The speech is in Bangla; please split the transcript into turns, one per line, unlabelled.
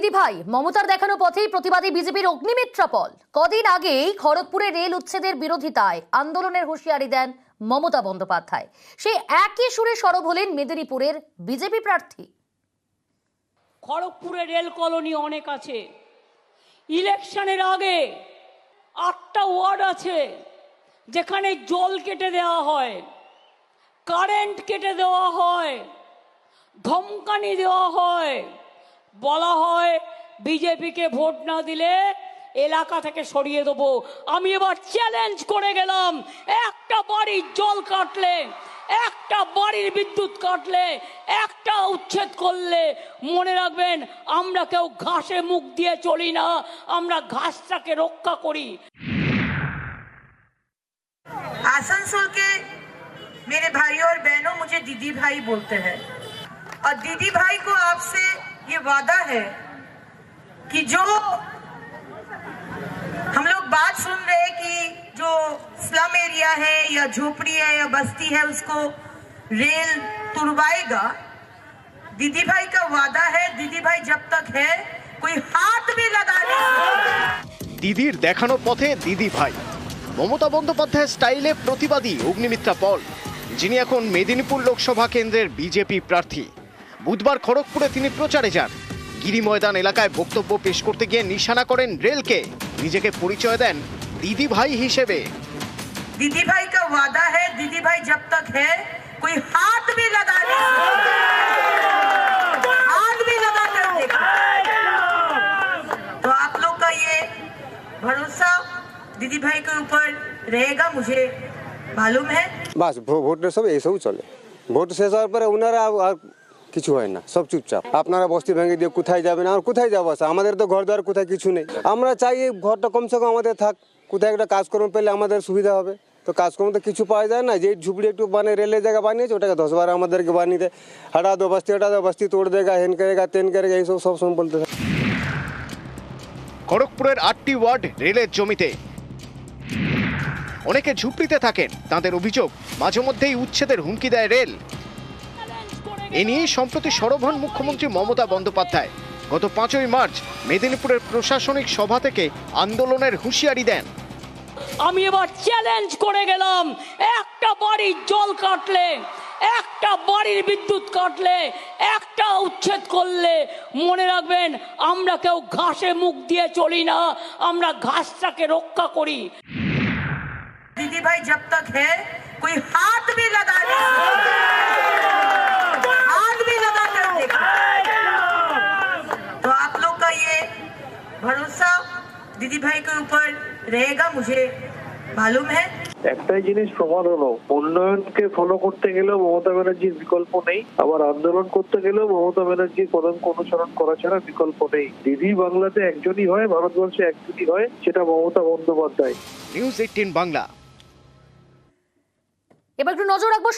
দিদি ভাই মমতার দেখানো পথেই প্রতিবাদী বিজেপির অগ্নিমিত্রা পল। কদিন আগেই খড়গপুরে রেল উচ্ছেদের বিরোধিতায় আন্দোলনের হুঁশিয়ারি দেন মমতা বন্দ্যোপাধ্যায়। সেই একই সুরে সরব হলেন মেদিনীপুরের বিজেপি প্রার্থী।
খড়গপুরে রেল কলোনি অনেক আছে। ইলেকশনের আগে 8টা ওয়ার্ড আছে যেখানে জল কেটে দেওয়া হয়, কারেন্ট কেটে দেওয়া হয়, ধমকানি দেওয়া হয়, বলা হয় বিজেপিকে ভোট না দিলে এলাকা থেকে সরিয়ে দেবো। আমি এবার চ্যালেঞ্জ করে গেলাম, একটা বাড়ির জল কাটলে, একটা বাড়ির বিদ্যুৎ কাটলে, একটা উচ্ছেদ করলে মনে রাখবেন আমরা কেউ ঘাসে মুখ দিয়ে চলি না, আমরা ঘাসটাকে রক্ষা করি।
आसनसोल के मेरे भाइयों और बहनों मुझे दीदी भाई बोलते हैं और दीदी भाई को आपसे ये वादा है कि जो हम लोग बात सुन रहे हैं कि जो स्लम एरिया है या झोपड़ी है या बस्ती है उसको रेल तुड़वाएगा। दीदी भाई का वादा है, दीदी भाई जब तक है कोई हाथ भी लगाने।
দিদির দেখানো পথে দিদি ভাই মমতা বন্দ্যোপাধ্যায়ের স্টাইলে প্রতিবাদী অগ্নিমিত্রা পল, যিনি এখন মেদিনীপুর লোকসভা কেন্দ্রের বিজেপি প্রার্থী। বুধবার খড়গপুরে তিনি প্রচারে যান। গিরি ময়দান এলাকায় বক্তব্য পেশ করতে গিয়ে নিশানা করেন রেলকে। নিজেকে পরিচয় দেন দিদি ভাই হিসেবে।
दीदी भाई का वादा है, दीदी भाई जब तक है कोई हाथ भी लगाने, हाथ भी लगा कर देखो। तो आप लोग का ये भरोसा दीदी भाई के ऊपर रहेगा, मुझे मालूम है।
বাস ভোটের সব এইসব চলে। ভোট শেষ হওয়ার পরে ওনারা আর কিছু হয় না, সব চুপচাপ। আপনারা বস্তি ভেঙে দিয়ে কোথায় যাবেন, আর কোথায় যাবো? আমাদের তো ঘর দ্বার কোথায় কিছু নেই। আমরা চাই এই ঘরটা কমসে কম আমাদের থাক, কোথায় একটা কাজকর্ম পেলে আমাদের সুবিধা হবে। তো কাজকর্ম তো কিছু পাওয়া যায় না। যে ঝুপড়ি একটু মানে রেলের জায়গা বানিয়েছে ওটাকে 10 বার আমাদেরকে বানিয়ে দেয়। হটা দো বস্তি তোড় দেগা, হেন করেগা তেন করেগা, এইসব সব সময় বলতে থাকে।
খড়গপুরের 8টি ওয়ার্ড রেলের জমিতে। অনেকে ঝুপড়িতে থাকেন। তাদের অভিযোগ মাঝে মধ্যেই উচ্ছেদের হুমকি দেয় রেল। এ নিয়ে সম্প্রতি সরব হন মুখ্যমন্ত্রী মমতা বন্দ্যোপাধ্যায়। গত 5ই মার্চ মেদিনীপুরের প্রশাসনিক সভা থেকে আন্দোলনের হুঁশিয়ারি দেন।
আমি এবার চ্যালেঞ্জ করে গেলাম, একটা বাড়ির জল কাটলে, একটা বাড়ির বিদ্যুৎ কাটলে, একটা উচ্ছেদ করলে মনে রাখবেন আমরা কেউ ঘাসে মুখ দিয়ে চলি না, আমরা ঘাসটাকে রক্ষা করি।
दीदी भाई जब तक है कोई हाथ भी लगाने, हाथ भी लगा कर देखो। तो आप लोग का ये भरोसा दीदी भाई के ऊपर रहेगा, मुझे मालूम है।
একটাই জিনিস প্রমাণ হলো, উন্নয়নকে ফলো করতে গেলেও মমতা ব্যানার্জির বিকল্প নেই, আবার আন্দোলন করতে গেলেও মমতা ব্যানার্জির কদমকে অনুসরণ করা ছাড়া বিকল্প নেই। দিদি বাংলাতে একজনই হয়, ভারতবর্ষে একজনই হয়, সেটা মমতা বন্দ্যোপাধ্যায়।
নিউজ 18 বাংলা।
এবার একটু নজর রাখবো